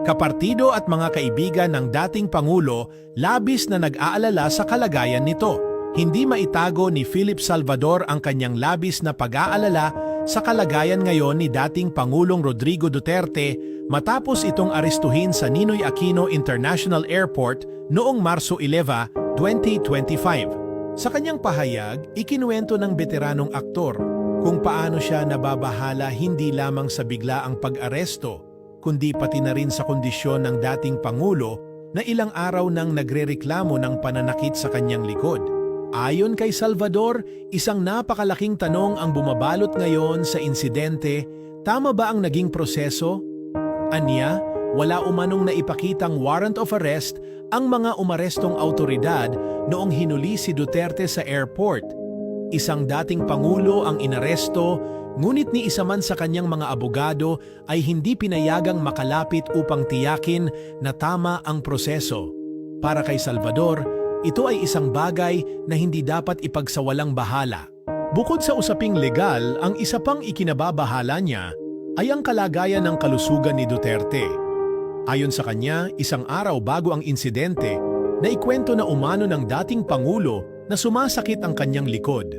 Kapartido at mga kaibigan ng dating Pangulo labis na nag-aalala sa kalagayan nito. Hindi maitago ni Philip Salvador ang kanyang labis na pag-aalala sa kalagayan ngayon ni dating Pangulong Rodrigo Duterte matapos itong arestuhin sa Ninoy Aquino International Airport noong Marso 11, 2025. Sa kanyang pahayag, ikinuwento ng veteranong aktor kung paano siya nababahala hindi lamang sa biglaang pag-aresto, kundi pati na rin sa kondisyon ng dating Pangulo na ilang araw nang nagrereklamo ng pananakit sa kanyang likod. Ayon kay Salvador, isang napakalaking tanong ang bumabalot ngayon sa insidente, tama ba ang naging proseso? Anya, wala umanong naipakitang warrant of arrest ang mga umarestong autoridad noong hinuli si Duterte sa airport. Isang dating Pangulo ang inaresto, ngunit ni isa man sa kanyang mga abogado ay hindi pinayagang makalapit upang tiyakin na tama ang proseso. Para kay Salvador, ito ay isang bagay na hindi dapat ipagsawalang bahala. Bukod sa usaping legal, ang isa pang ikinababahala niya ay ang kalagayan ng kalusugan ni Duterte. Ayon sa kanya, isang araw bago ang insidente, naikwento na umano ng dating Pangulo na sumasakit ang kanyang likod.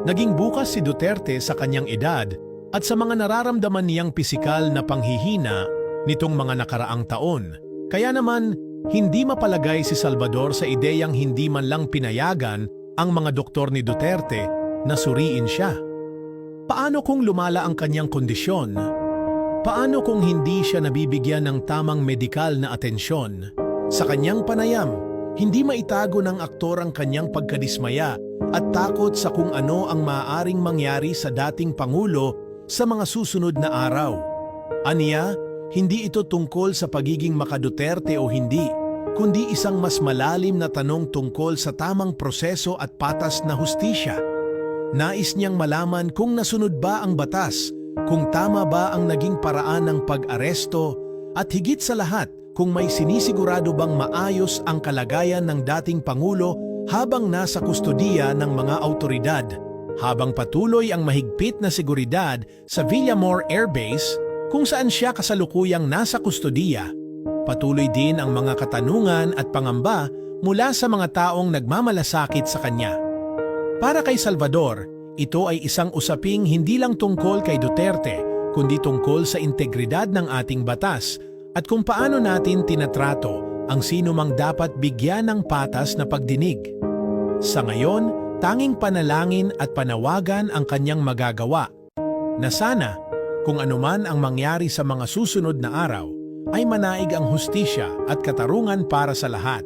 Naging bukas si Duterte sa kanyang edad at sa mga nararamdaman niyang pisikal na panghihina nitong mga nakaraang taon. Kaya naman, hindi mapalagay si Salvador sa ideyang hindi man lang pinayagan ang mga doktor ni Duterte na suriin siya. Paano kung lumala ang kanyang kondisyon? Paano kung hindi siya nabibigyan ng tamang medikal na atensyon? Sa kanyang panayam, hindi maitago ng aktor ang kanyang pagkadismaya at takot sa kung ano ang maaaring mangyari sa dating Pangulo sa mga susunod na araw. Aniya, hindi ito tungkol sa pagiging makaduterte o hindi, kundi isang mas malalim na tanong tungkol sa tamang proseso at patas na hustisya. Nais niyang malaman kung nasunod ba ang batas, kung tama ba ang naging paraan ng pag-aresto, at higit sa lahat kung may sinisigurado bang maayos ang kalagayan ng dating Pangulo habang nasa kustodiya ng mga autoridad. Habang patuloy ang mahigpit na seguridad sa Villamor Air Base, kung saan siya kasalukuyang nasa kustodiya, patuloy din ang mga katanungan at pangamba mula sa mga taong nagmamalasakit sa kanya. Para kay Salvador, ito ay isang usaping hindi lang tungkol kay Duterte, kundi tungkol sa integridad ng ating batas at kung paano natin tinatrato ang sino mang dapat bigyan ng patas na pagdinig. Sa ngayon, tanging panalangin at panawagan ang kanyang magagawa, na sana, kung anuman ang mangyari sa mga susunod na araw, ay manaig ang hustisya at katarungan para sa lahat.